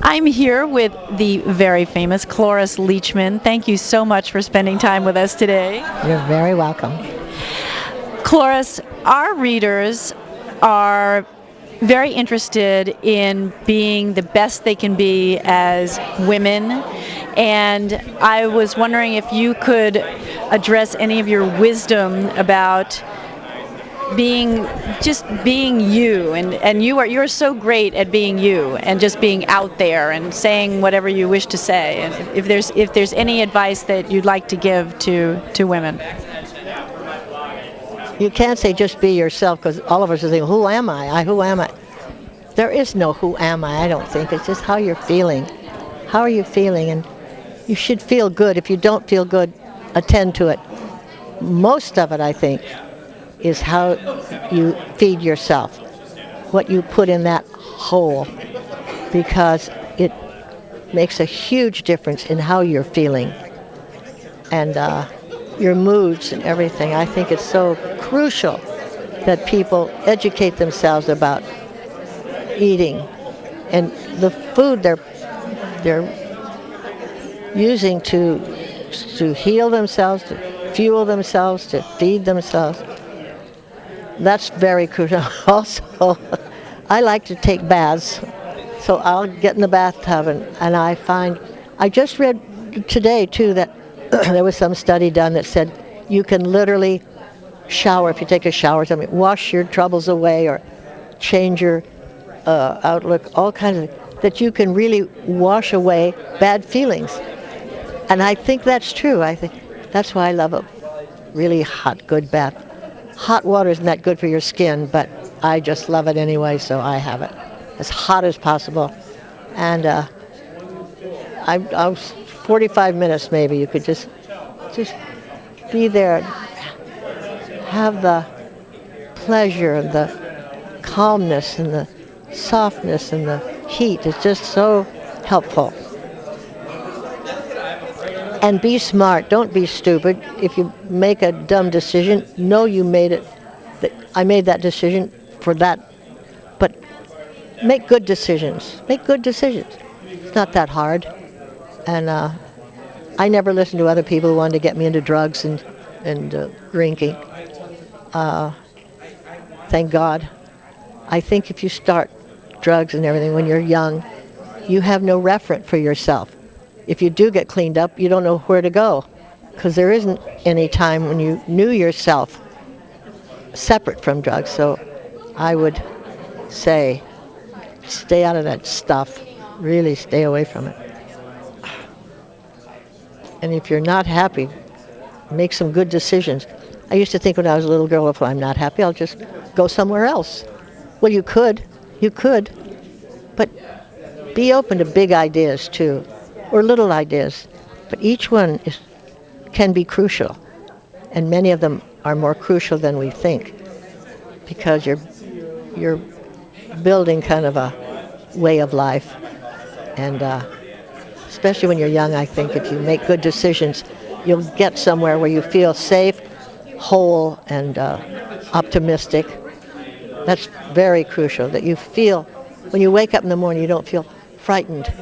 I'm here with the very famous Cloris Leachman. Thank you so much for spending time with us today. You're very welcome. Cloris, our readers are very interested in being the best they can be as women, and I was wondering if you could address any of your wisdom about being you, and you're so great at being you and just being out there and saying whatever you wish to say, and if there's any advice that you'd like to give to women. You can't say just be yourself, because all of us are saying, who am I? Who am I? There is no who am I don't think. It's just how you're feeling. How are you feeling? And you should feel good. If you don't feel good, attend to it. Most of it, I think, is how you feed yourself, what you put in that hole, because it makes a huge difference in how you're feeling and your moods and everything. I think it's so crucial that people educate themselves about eating and the food they're using to heal themselves, to fuel themselves, to feed themselves. That's very crucial. Also, I like to take baths, so I'll get in the bathtub and I just read today too that there was some study done that said you can literally shower, if you take a shower, wash your troubles away or change your outlook, all kinds of, that you can really wash away bad feelings. And I think that's true. I think that's why I love a really hot, good bath. Hot water isn't that good for your skin, but I just love it anyway, so I have it as hot as possible. And I was 45 minutes maybe. You could just be there, have the pleasure and the calmness and the softness and the heat. It's just so helpful. And be smart. Don't be stupid. If you make a dumb decision, know you made it. I made that decision for that. But make good decisions. Make good decisions. It's not that hard. And I never listened to other people who wanted to get me into drugs and drinking. Thank God. I think if you start drugs and everything when you're young, you have no referent for yourself. If you do get cleaned up, you don't know where to go, because there isn't any time when you knew yourself separate from drugs. So I would say stay out of that stuff. Really stay away from it. And if you're not happy, make some good decisions. I used to think when I was a little girl, if I'm not happy, I'll just go somewhere else. Well, you could, but be open to big ideas too, or little ideas. But each one can be crucial, and many of them are more crucial than we think, because you're building kind of a way of life, and especially when you're young, I think if you make good decisions, you'll get somewhere where you feel safe, whole, and optimistic. That's very crucial, that you feel, when you wake up in the morning, you don't feel frightened.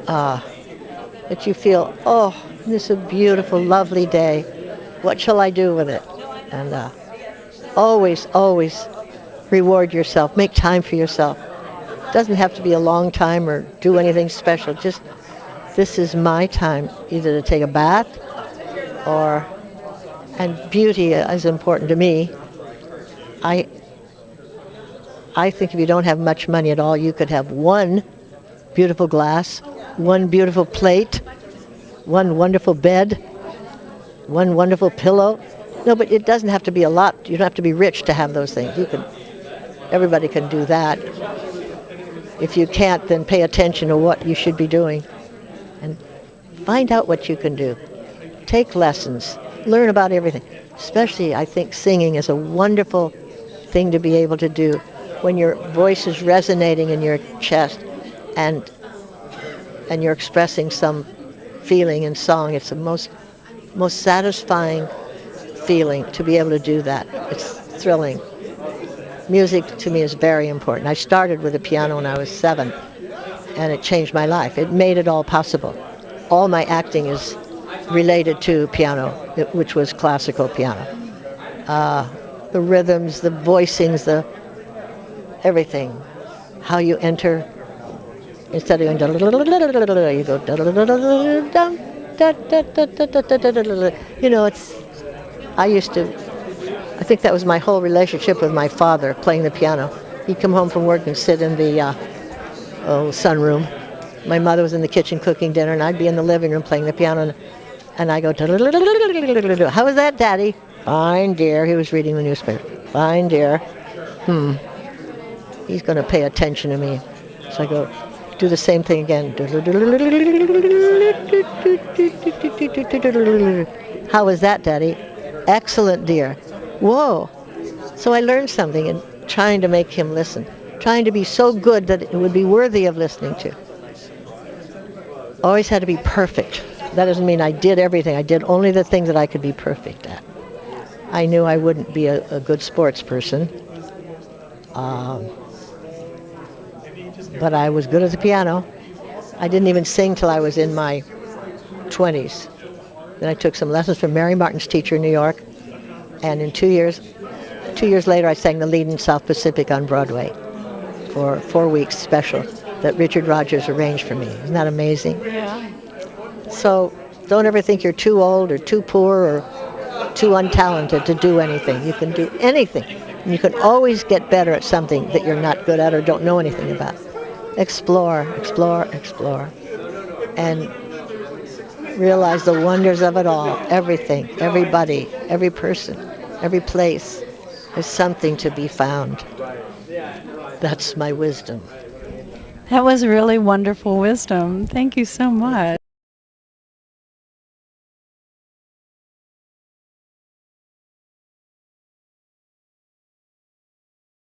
That you feel, oh, this is a beautiful, lovely day. What shall I do with it? And always reward yourself. Make time for yourself. It doesn't have to be a long time or do anything special. Just, this is my time, either to take a bath and beauty is important to me. I think if you don't have much money at all, you could have one beautiful glass, one beautiful plate, one wonderful bed, one wonderful pillow. No, but it doesn't have to be a lot. You don't have to be rich to have those things. Everybody can do that. If you can't, then pay attention to what you should be doing and find out what you can do. Take lessons. Learn about everything. Especially, I think singing is a wonderful thing to be able to do when your voice is resonating in your chest and you're expressing some feeling in song. It's the most satisfying feeling to be able to do that. It's thrilling. Music to me is very important. I started with the piano when I was 7, and it changed my life. It made it all possible. All my acting is related to piano, which was classical piano. The rhythms, the voicings, the everything. How you enter, instead of going, you go, you know, I think that was my whole relationship with my father, playing the piano. He'd come home from work and sit in the sunroom. My mother was in the kitchen cooking dinner, and I'd be in the living room playing the piano, and I go, how was that, Daddy? Fine, dear. He was reading the newspaper. Fine, dear. He's going to pay attention to me. So I go, do the same thing again. How was that, Daddy? Excellent, dear. Whoa. So I learned something in trying to make him listen, trying to be so good that it would be worthy of listening to. Always had to be perfect. That doesn't mean I did everything. I did only the things that I could be perfect at. I knew I wouldn't be a good sports person. But I was good at the piano. I didn't even sing till I was in my 20s. Then I took some lessons from Mary Martin's teacher in New York. And in 2 years later, I sang the lead in South Pacific on Broadway for 4 weeks special that Richard Rodgers arranged for me. Isn't that amazing? Yeah. So don't ever think you're too old or too poor or too untalented to do anything. You can do anything. And you can always get better at something that you're not good at or don't know anything about. Explore, explore, explore. And realize the wonders of it all. Everything, everybody, every person, every place. There's something to be found. That's my wisdom. That was really wonderful wisdom. Thank you so much.